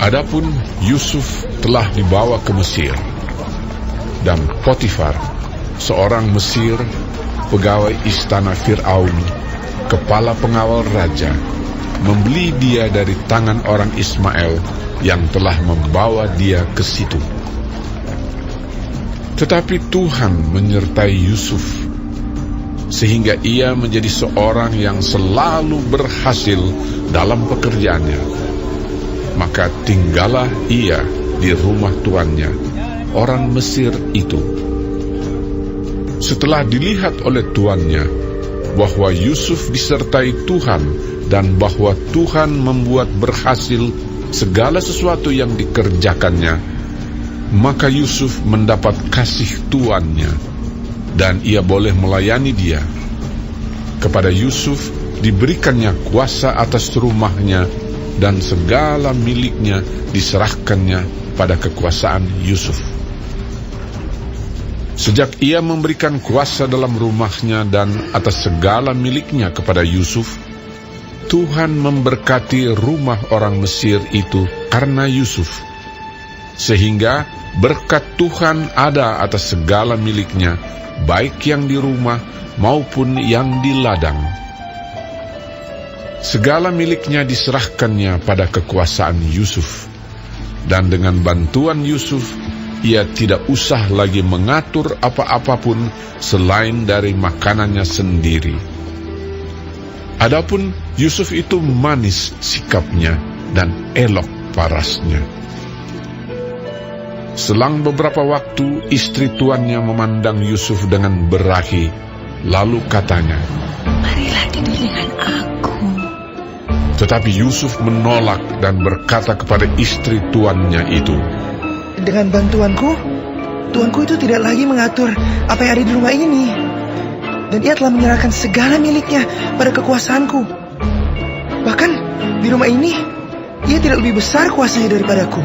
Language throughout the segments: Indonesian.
Adapun Yusuf telah dibawa ke Mesir, dan Potifar, seorang Mesir, pegawai istana Fir'aun, kepala pengawal raja, membeli dia dari tangan orang Ismail yang telah membawa dia ke situ. Tetapi Tuhan menyertai Yusuf, sehingga ia menjadi seorang yang selalu berhasil dalam pekerjaannya. Maka tinggallah ia di rumah tuannya, orang Mesir itu. Setelah dilihat oleh tuannya bahwa Yusuf disertai Tuhan dan bahwa Tuhan membuat berhasil segala sesuatu yang dikerjakannya, maka Yusuf mendapat kasih tuannya dan ia boleh melayani dia. Kepada Yusuf diberikannya kuasa atas rumahnya dan segala miliknya diserahkannya pada kekuasaan Yusuf. Sejak ia memberikan kuasa dalam rumahnya dan atas segala miliknya kepada Yusuf, Tuhan memberkati rumah orang Mesir itu karena Yusuf, sehingga berkat Tuhan ada atas segala miliknya, baik yang di rumah maupun yang di ladang. Segala miliknya diserahkannya pada kekuasaan Yusuf, dan dengan bantuan Yusuf, ia tidak usah lagi mengatur apa-apapun selain dari makanannya sendiri. Adapun Yusuf itu manis sikapnya dan elok parasnya. Selang beberapa waktu, istri tuannya memandang Yusuf dengan berahi, lalu katanya, "Marilah tidur dengan aku." Tetapi Yusuf menolak dan berkata kepada istri tuannya itu, "Dengan bantuanku, tuanku itu tidak lagi mengatur apa yang ada di rumah ini. Dan ia telah menyerahkan segala miliknya pada kekuasaanku. Bahkan di rumah ini, ia tidak lebih besar kuasanya daripadaku.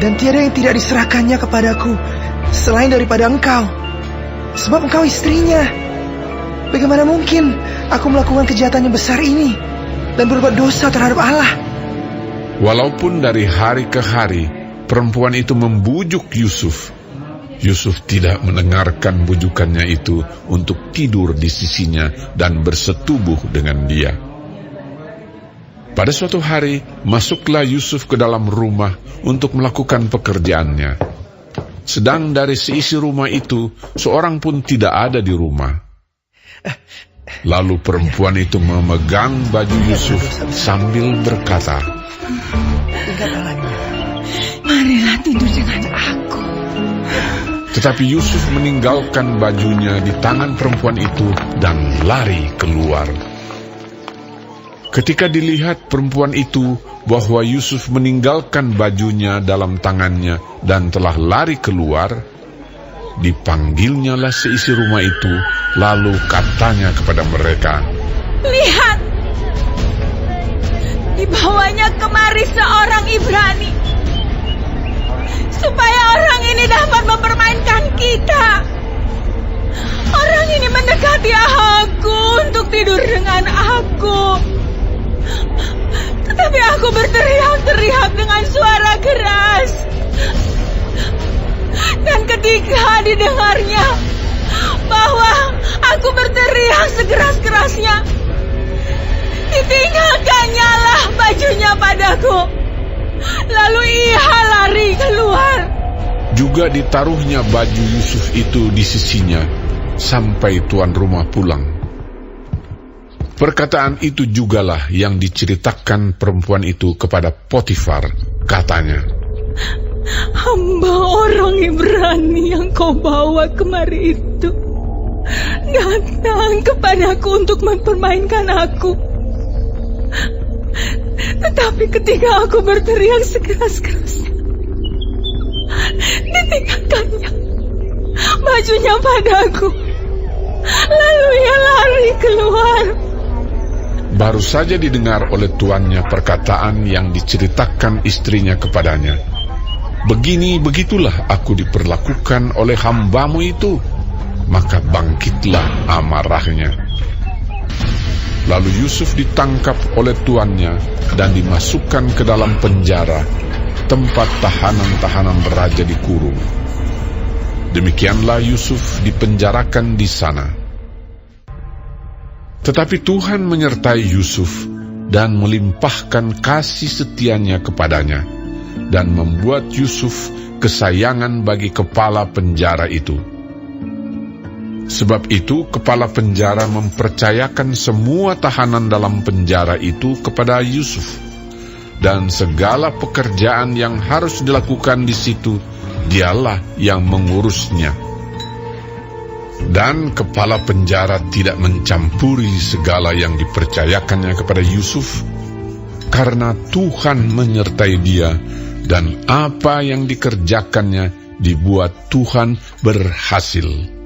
Dan tiada yang tidak diserahkannya kepadaku selain daripada engkau, sebab engkau istrinya. Bagaimana mungkin aku melakukan kejahatan yang besar ini dan berbuat dosa terhadap Allah?" Walaupun dari hari ke hari perempuan itu membujuk Yusuf, Yusuf tidak mendengarkan bujukannya itu untuk tidur di sisinya dan bersetubuh dengan dia. Pada suatu hari, masuklah Yusuf ke dalam rumah untuk melakukan pekerjaannya. Sedang dari seisi rumah itu, seorang pun tidak ada di rumah. Lalu perempuan itu memegang baju Yusuf sambil berkata, "Marilah tidur dengan aku." Tetapi Yusuf meninggalkan bajunya di tangan perempuan itu dan lari keluar. Ketika dilihat perempuan itu bahwa Yusuf meninggalkan bajunya dalam tangannya dan telah lari keluar, dipanggilnyalah seisi rumah itu, lalu katanya kepada mereka, "Lihat, dibawanya kemari seorang Ibrani, supaya orang ini dapat mempermainkan kita. Orang ini mendekati aku untuk tidur dengan aku. Tetapi aku berteriak-teriak dengan suara keras. Dan ketika didengarnya bahwa aku berteriak sekeras-kerasnya, ditinggalkannya lah bajunya padaku. Lalu ia lari keluar." Juga ditaruhnya baju Yusuf itu di sisinya sampai tuan rumah pulang. Perkataan itu jugalah yang diceritakan perempuan itu kepada Potifar. Katanya, "Hamba orang Ibrani yang kau bawa kemari itu datang kepadaku untuk mempermainkan aku. Tetapi ketika aku berteriak sekeras-kerasnya, ditinggalkannya bajunya padaku. Lalu ia lari keluar." Baru saja didengar oleh tuannya perkataan yang diceritakan istrinya kepadanya. "Begini-begitulah aku diperlakukan oleh hambamu itu." Maka bangkitlah amarahnya. Lalu Yusuf ditangkap oleh tuannya dan dimasukkan ke dalam penjara, tempat tahanan-tahanan raja dikurung. Demikianlah Yusuf dipenjarakan di sana. Tetapi Tuhan menyertai Yusuf dan melimpahkan kasih setianya kepadanya, dan membuat Yusuf kesayangan bagi kepala penjara itu. Sebab itu kepala penjara mempercayakan semua tahanan dalam penjara itu kepada Yusuf, dan segala pekerjaan yang harus dilakukan di situ dialah yang mengurusnya. Dan kepala penjara tidak mencampuri segala yang dipercayakannya kepada Yusuf, karena Tuhan menyertai dia, dan apa yang dikerjakannya dibuat Tuhan berhasil.